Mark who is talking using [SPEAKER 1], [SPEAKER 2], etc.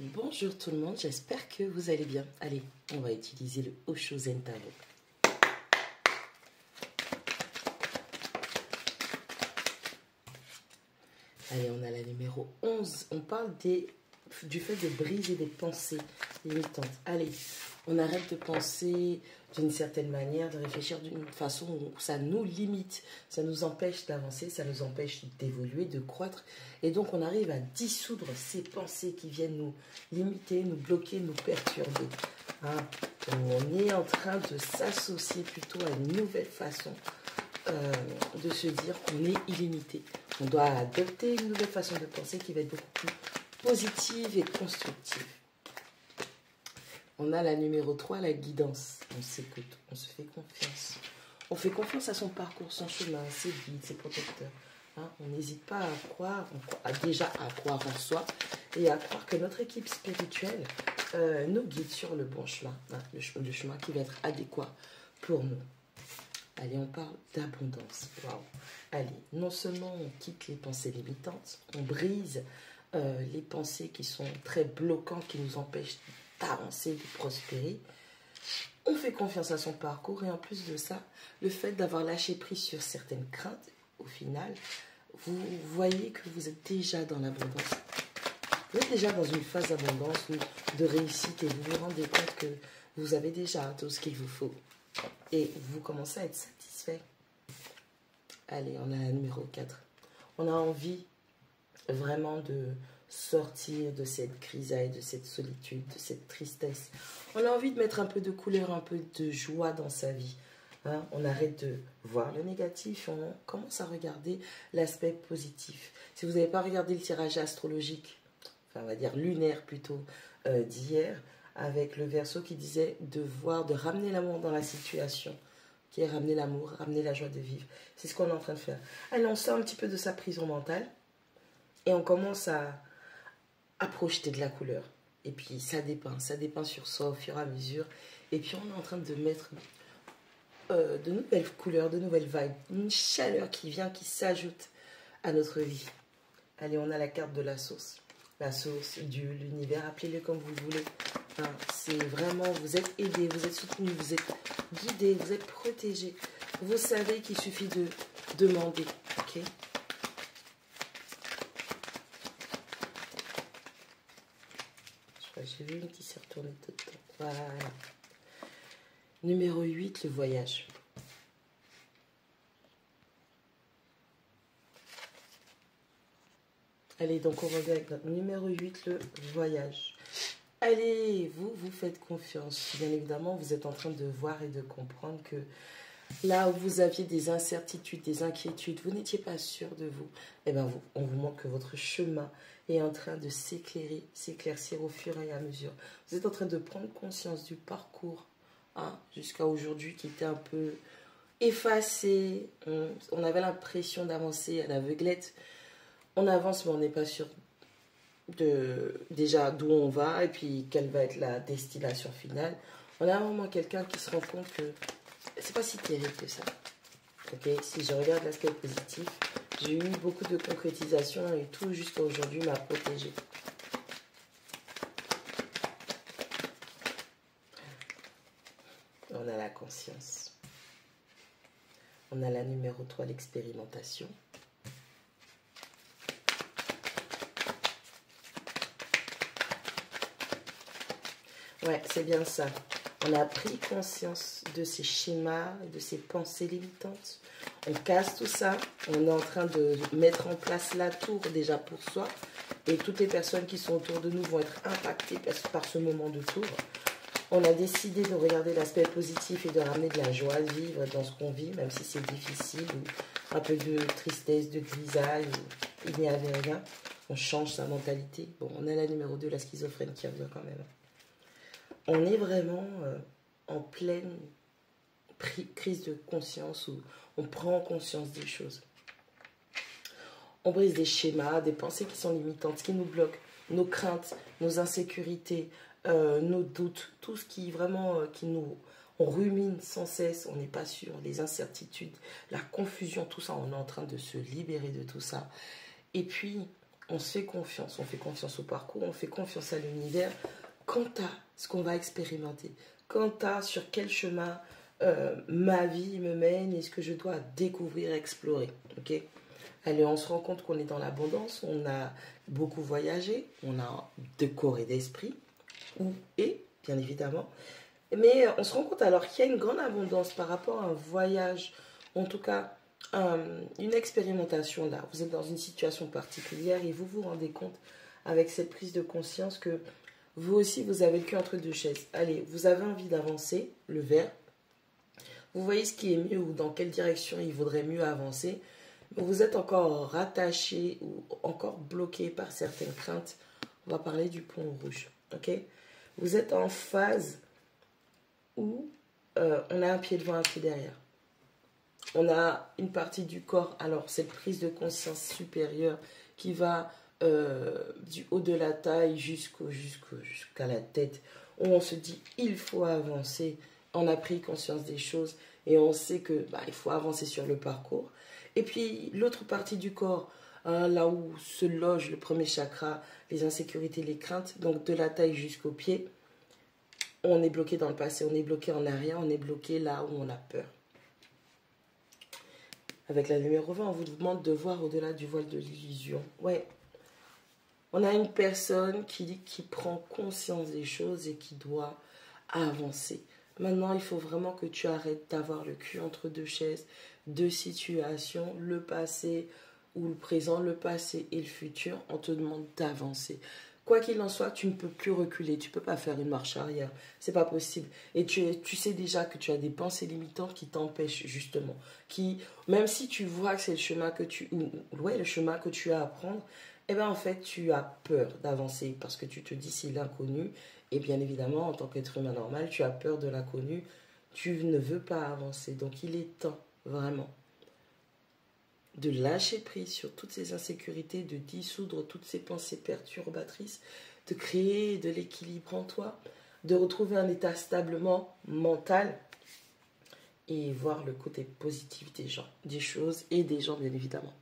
[SPEAKER 1] Bonjour tout le monde, j'espère que vous allez bien. Allez, on va utiliser le Osho Zen Tarot. Allez, on a la numéro 11. On parle du fait de briser des pensées limitantes. Allez, on arrête de penser d'une certaine manière, de réfléchir d'une façon où ça nous limite, ça nous empêche d'avancer, ça nous empêche d'évoluer, de croître. Et donc, on arrive à dissoudre ces pensées qui viennent nous limiter, nous bloquer, nous perturber. Hein? On est en train de s'associer plutôt à une nouvelle façon de se dire qu'on est illimité. On doit adopter une nouvelle façon de penser qui va être beaucoup plus positive et constructive. On a la numéro 3, la guidance. On s'écoute, on se fait confiance. On fait confiance à son parcours, son chemin, ses guides, ses protecteurs. Hein, on n'hésite pas à croire, déjà à croire en soi et à croire que notre équipe spirituelle nous guide sur le bon chemin, hein, le chemin qui va être adéquat pour nous. Allez, on parle d'abondance. Wow. Allez, non seulement on quitte les pensées limitantes, on brise les pensées qui sont très bloquantes, qui nous empêchent d'avancer, de prospérer. On fait confiance à son parcours et en plus de ça, le fait d'avoir lâché prise sur certaines craintes, au final, vous voyez que vous êtes déjà dans l'abondance. Vous êtes déjà dans une phase d'abondance, de réussite et vous vous rendez compte que vous avez déjà tout ce qu'il vous faut. Et vous commencez à être satisfait. Allez, on a la numéro 4. On a envie vraiment de sortir de cette grisaille, de cette solitude, de cette tristesse. On a envie de mettre un peu de couleur, un peu de joie dans sa vie. Hein? On arrête de voir le négatif, on commence à regarder l'aspect positif. Si vous n'avez pas regardé le tirage astrologique, enfin on va dire lunaire plutôt, d'hier, avec le Verseau qui disait de ramener l'amour dans la situation, qui est ramener l'amour, ramener la joie de vivre. C'est ce qu'on est en train de faire. Allez, on sort un petit peu de sa prison mentale et on commence à projeter de la couleur. Et puis ça dépeint sur soi au fur et à mesure. Et puis on est en train de mettre de nouvelles couleurs, de nouvelles vibes, une chaleur qui vient, qui s'ajoute à notre vie. Allez, on a la carte de la source. La source, Dieu, l'univers, appelez-le comme vous voulez. Hein, c'est vraiment, vous êtes aidé, vous êtes soutenu, vous êtes guidé, vous êtes protégé. Vous savez qu'il suffit de demander. Ok ? J'ai vu une qui s'est retournée tout le temps. Voilà. Numéro 8, le voyage. Allez, donc on revient avec notre numéro 8, le voyage. Allez, vous faites confiance. Bien évidemment, vous êtes en train de voir et de comprendre que là où vous aviez des incertitudes, des inquiétudes, vous n'étiez pas sûr de vous, eh bien, on vous montre que votre chemin est en train de s'éclaircir au fur et à mesure. Vous êtes en train de prendre conscience du parcours hein, jusqu'à aujourd'hui qui était un peu effacé. On avait l'impression d'avancer à l'aveuglette. On avance, mais on n'est pas sûr déjà d'où on va et puis quelle va être la destination finale. On a vraiment quelqu'un qui se rend compte que c'est pas si terrible que ça. Okay? Si je regarde l'aspect positif, j'ai eu beaucoup de concrétisation et tout jusqu'à aujourd'hui m'a protégé. On a la conscience. On a la numéro 3, l'expérimentation. Ouais, c'est bien ça. On a pris conscience de ces schémas, de ces pensées limitantes. On casse tout ça. On est en train de mettre en place la tour déjà pour soi. Et toutes les personnes qui sont autour de nous vont être impactées par ce moment de tour. On a décidé de regarder l'aspect positif et de ramener de la joie à vivre dans ce qu'on vit, même si c'est difficile, ou un peu de tristesse, de grisaille, il n'y avait rien. On change sa mentalité. Bon, on a la numéro 2, la schizophrène qui revient quand même. On est vraiment en pleine crise de conscience où on prend conscience des choses. On brise des schémas, des pensées qui sont limitantes, qui nous bloquent, nos craintes, nos insécurités, nos doutes, tout ce qui vraiment, on rumine sans cesse, on n'est pas sûr, les incertitudes, la confusion, tout ça, on est en train de se libérer de tout ça. Et puis, on se fait confiance. On fait confiance au parcours, on fait confiance à l'univers. Quant à ce qu'on va expérimenter, quant à sur quel chemin ma vie me mène et ce que je dois découvrir, explorer. Ok. Allez, on se rend compte qu'on est dans l'abondance, on a beaucoup voyagé, on a de corps et d'esprit, bien évidemment. Mais on se rend compte alors qu'il y a une grande abondance par rapport à un voyage, en tout cas une expérimentation là. Vous êtes dans une situation particulière et vous vous rendez compte avec cette prise de conscience que vous aussi vous avez le cul entre deux chaises. Allez, vous avez envie d'avancer, le verre. Vous voyez ce qui est mieux ou dans quelle direction il vaudrait mieux avancer. Vous êtes encore rattaché ou encore bloqué par certaines craintes. On va parler du pont rouge. Ok. Vous êtes en phase où on a un pied devant, un pied derrière. On a une partie du corps, alors cette prise de conscience supérieure qui va du haut de la taille jusqu'à la tête, où on se dit il faut avancer. On a pris conscience des choses et on sait que il faut avancer sur le parcours. Et puis l'autre partie du corps, là où se loge le premier chakra, les insécurités, les craintes, donc de la taille jusqu'au pied, on est bloqué dans le passé, on est bloqué en arrière, on est bloqué là où on a peur. Avec la numéro 20, on vous demande de voir au-delà du voile de l'illusion. Ouais, on a une personne qui prend conscience des choses et qui doit avancer. Maintenant, il faut vraiment que tu arrêtes d'avoir le cul entre deux chaises, deux situations, le passé ou le présent, le passé et le futur. On te demande d'avancer. Quoi qu'il en soit, tu ne peux plus reculer, tu ne peux pas faire une marche arrière, c'est pas possible. Et tu sais déjà que tu as des pensées limitantes qui t'empêchent justement, même si tu vois que c'est le chemin que le chemin que tu as à prendre, eh bien en fait tu as peur d'avancer parce que tu te dis c'est l'inconnu. Et bien évidemment, en tant qu'être humain normal, tu as peur de l'inconnu, tu ne veux pas avancer. Donc il est temps, vraiment, de lâcher prise sur toutes ces insécurités, de dissoudre toutes ces pensées perturbatrices, de créer de l'équilibre en toi, de retrouver un état stablement mental et voir le côté positif des gens, des choses et des gens bien évidemment.